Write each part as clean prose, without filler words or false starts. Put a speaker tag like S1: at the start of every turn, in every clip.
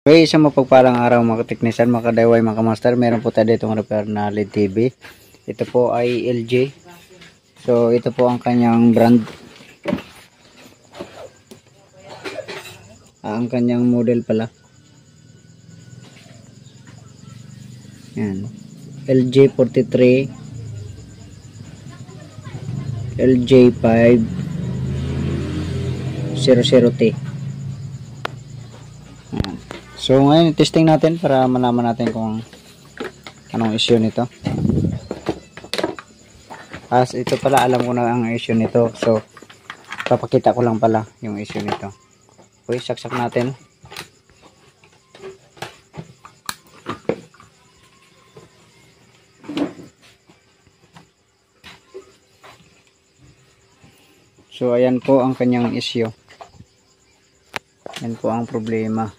S1: Okay, isang mapagpalang araw mga kateknisan, mga kadaway, mga kamaster. Meron po tayo ditong repair na LED TV. Ito po ay LG. So, ito po ang kanyang brand. Ang kanyang model pala. Yan. LG 43 LJ 5 00T. Yan. So ngayon testing natin para malaman natin kung anong issue nito. As ito pala, alam ko na ang issue nito. So papakita ko lang pala yung issue nito. Okay, saksak natin. So ayan po ang kanyang issue. Yan po ang problema.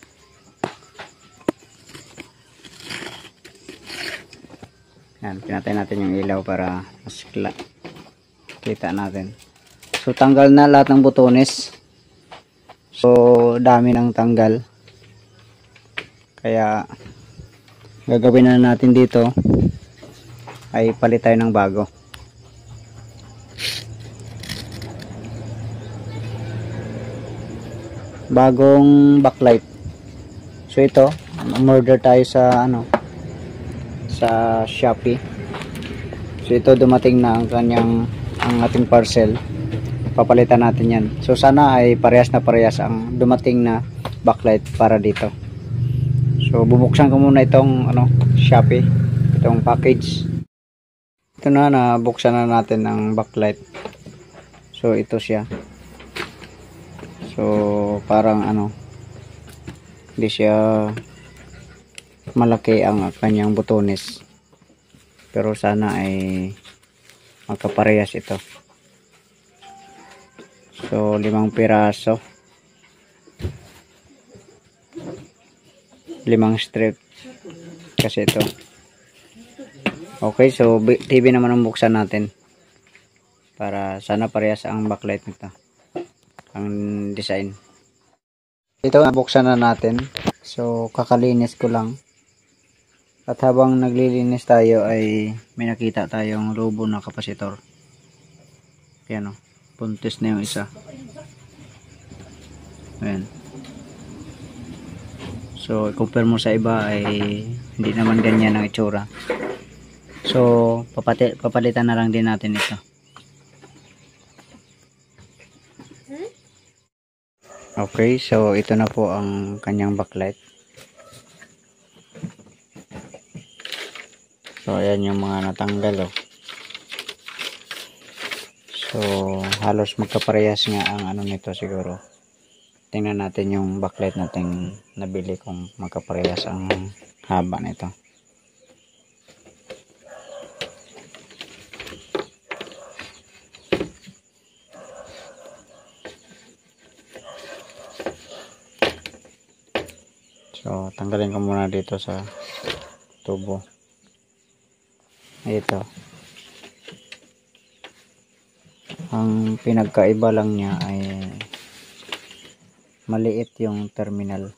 S1: Yan, pinatay natin yung ilaw para mas kita natin. So tanggal na lahat ng botones. So dami ng tanggal. Kaya gagawin na natin dito ay palit tayo ng bago. Bagong backlight. So ito, order tayo sa sa Shopee. So ito, dumating na ang ating parcel. Papalitan natin yan. So sana ay parehas na parehas ang dumating na backlight para dito. So bubuksan ko muna itong Shopee, itong package. Ito na, nabuksan na natin ang backlight. So ito siya. So parang hindi siya malaki ang kanyang botones, pero sana ay magkaparehas ito. So 5 piraso, 5 strip kasi ito. Okay, so TV naman ang buksan natin para sana parehas ang backlight nito, ang design. Ito, nabuksan na natin. So kakalinis ko lang. At habang naglilinis tayo ay may nakita tayong lobo na kapasitor. Ayan o, puntis na yung isa. Ayan. So i-compare mo sa iba ay hindi naman ganyan ang itsura. So papalitan na lang din natin ito. Okay, so ito na po ang kanyang backlight. So ayan yung mga natanggal . So halos magkaparehas nga ang nito siguro. Tingnan natin yung backlight natin nabili kung magkaparehas ang haba nito. So tanggalin ko muna dito sa tubo. Ito. Ang pinagkaiba lang niya ay maliit yung terminal.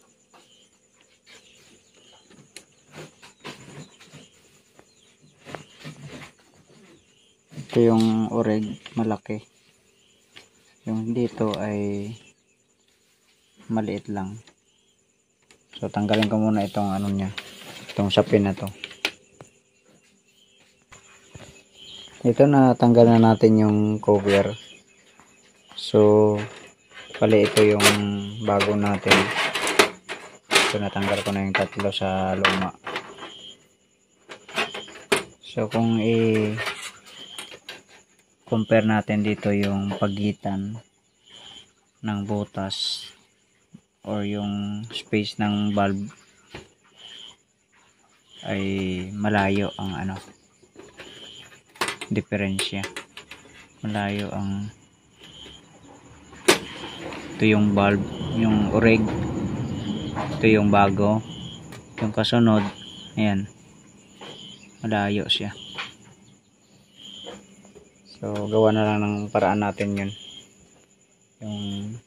S1: Ito yung oreg, malaki. Yung dito ay maliit lang. So tanggalin ko muna itong niya, itong sapin na to. Ito, na tanggal na natin yung cover. So pali ito yung bago natin. So natanggal ko na yung tatlo sa luma. So kung compare natin dito yung pagitan ng butas or yung space ng bulb ay malayo ang diferensya. Malayo ang ito yung bulb, yung oreg, ito yung bago, yung kasunod, ayan, malayo siya. So gawa na lang ng paraan natin yun, yung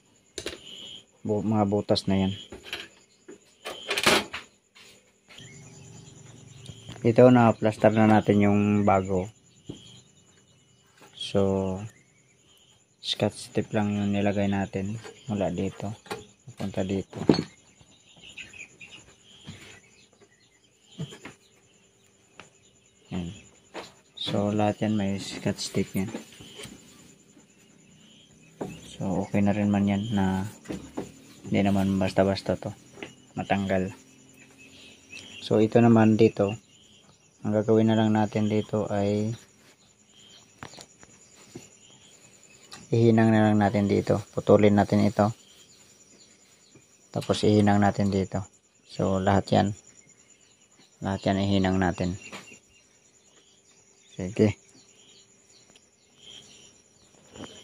S1: mga butas na yan. Ito na plaster na natin yung bago. So scotch tape lang yung nilagay natin mula dito papunta dito. Yan. So lahat yan may scotch tape yan. So okay na rin man yan na hindi naman basta-basta to matanggal. So ito naman dito, ang gagawin na lang natin dito ay ihinang na lang natin dito. Putulin natin ito. Tapos ihinang natin dito. So lahat yan ihinang natin. Sige.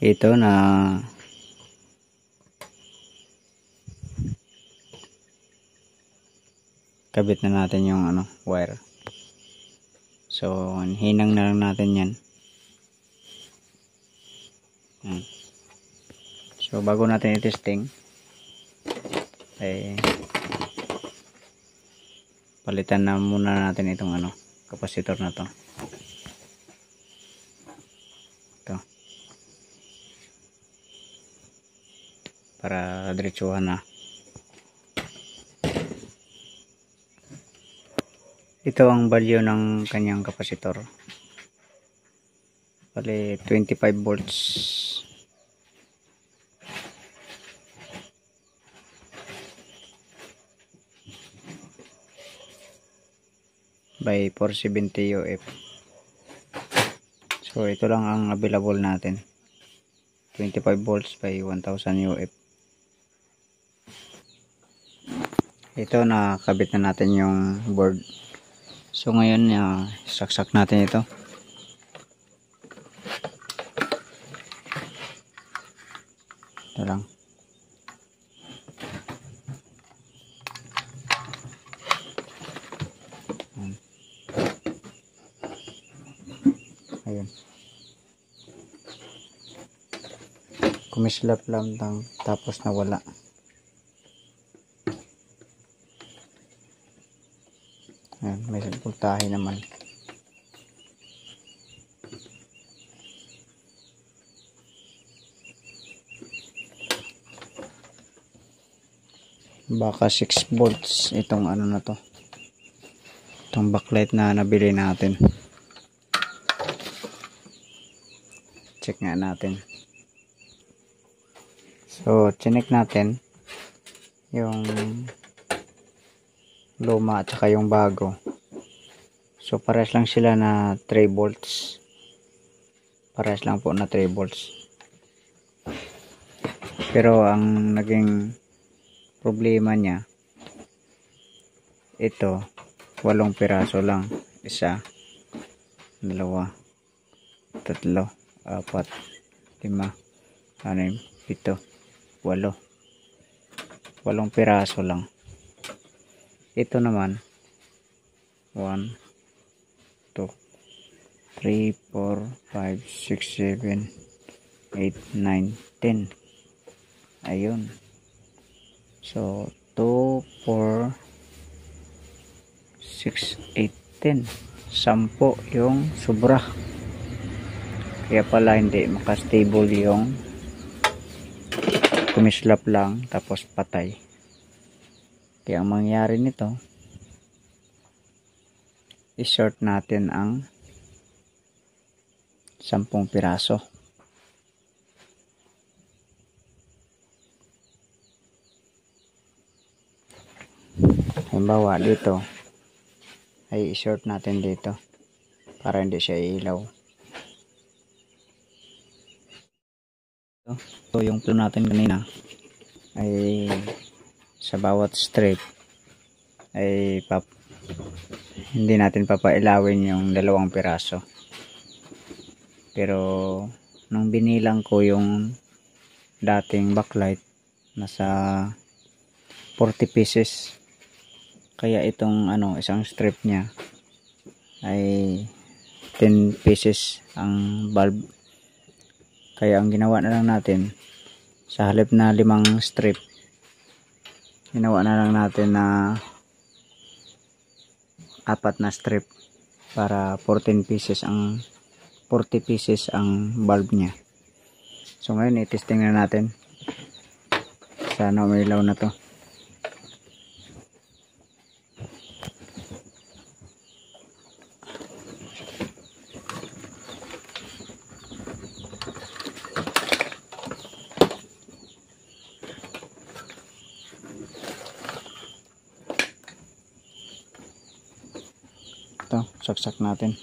S1: Ito na kabit na natin yung wire. So hinang na lang natin yan. So bago natin i-testing ay palitan na muna natin itong kapasitor na to. Ito. Para diretsuhan na. Ito ang value ng kanyang kapasitor. Bali 25 volts. By 470 UF. So ito lang ang available natin. 25 volts by 1000 UF. Ito nakabit na natin yung board. So ngayon saksak natin ito. Ito lang. Ayun. Kumislap lang tapos nawala. Ayan, may voltahe naman. Baka 6 volts itong na to. Itong backlight na nabili natin. Check nga natin. So, chinek natin yung luma at saka yung bago. So parehas lang sila na 3 volts. Parehas lang po na 3 volts. Pero ang naging problema niya, ito 8 piraso lang. 1, 2, 3, 4, 5, 6, 7, 8, 8 piraso lang. Ito naman 1, 2, 3, 4, 5, 6, 7, 8, 9, 10. Ayun. So 2, 4, 6, 8, 10. 10 yung sobra. Kaya pala hindi makastable yung kumislap lang tapos patay. Kaya ang mangyari nito, i-short natin ang 10 piraso. Halimbawa dito, ay i-short natin dito para hindi siya ilaw. So yung plug natin kanina ay sa bawat strip ay hindi natin papailawin yung 2 piraso. Pero nung binilang ko yung dating backlight, nasa 40 pieces. Kaya itong isang strip niya ay 10 pieces ang bulb. Kaya ang ginawa na lang natin, sa halip na 5 strip, ginawa na lang natin na 4 na strip para 40 pieces ang bulb niya. So ngayon i-testing na natin. Sana umilaw na to. Ito, saksak natin.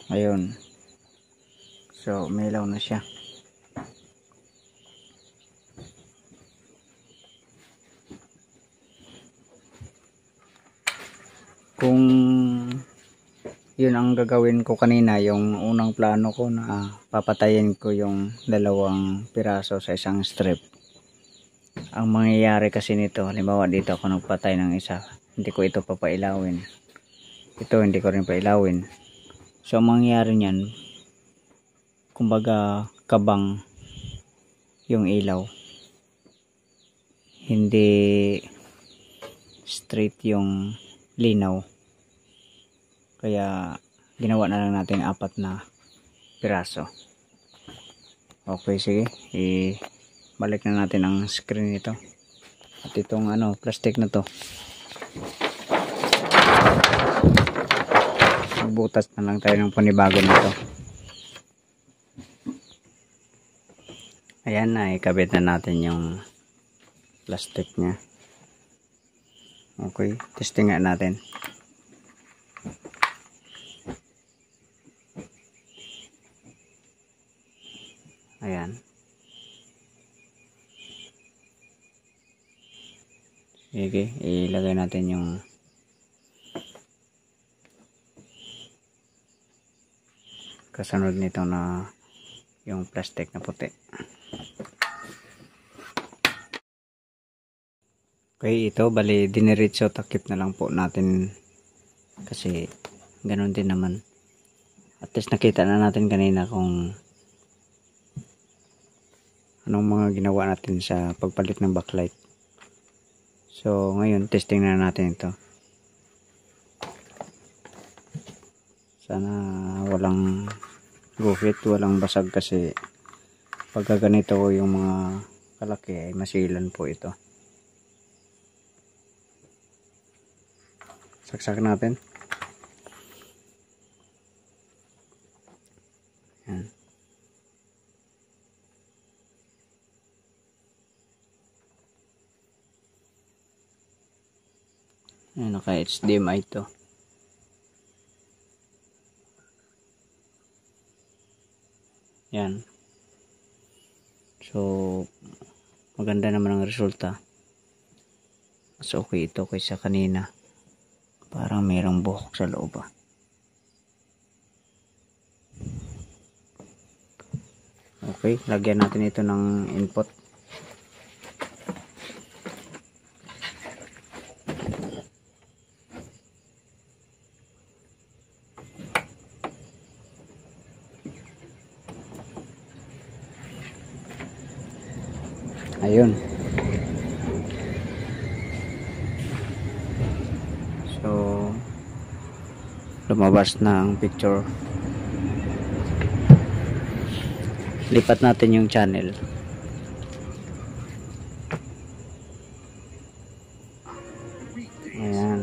S1: Ayun. So, umilaw na siya. Kung yun ang gagawin ko kanina, yung unang plano ko na papatayin ko yung 2 piraso sa isang strip. Ang mangyayari kasi nito, halimbawa dito ako nagpatay ng isa, hindi ko ito papailawin. Ito hindi ko rin pailawin. So ang mangyayari niyan, kumbaga kabang yung ilaw. Hindi straight yung linaw. Kaya ginawa na lang natin 4 na piraso. Okay, sige. Balik na natin ang screen nito. At itong plastic na to. Butas na lang tayo ng panibago nito. Ayan na, ikabit na natin yung plastic nya. Okay, testing nga natin. Ayan. Sige, ilagay natin yung kasunod nito na yung plastic na puti. Okay, ito bali diniretso takip na lang po natin kasi ganun din naman. At least nakita na natin kanina kung anong mga ginawa natin sa pagpalit ng backlight. So ngayon testing na natin ito. Sana walang gufit, walang basag kasi pagka ganito yung mga kalaki ay masilan po ito. Saksak natin. Yan. Yan, naka HDMI ito. Yan. So maganda naman ang resulta. Mas okay ito kaysa kanina. Parang mayroong buhok sa loob. Okay, lagyan natin ito ng input. Ayun. So lumabas na ang picture. Lipat natin yung channel. Ayan.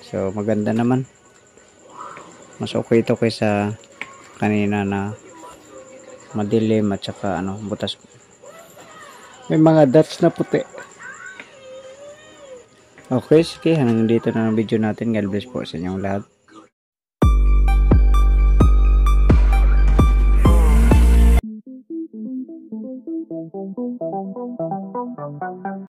S1: So maganda naman. Mas okay ito kaysa kanina na madilim at saka butas. May mga dots na puti. Okay, sige, hanggang dito na ang video natin. God bless po sa inyong lahat.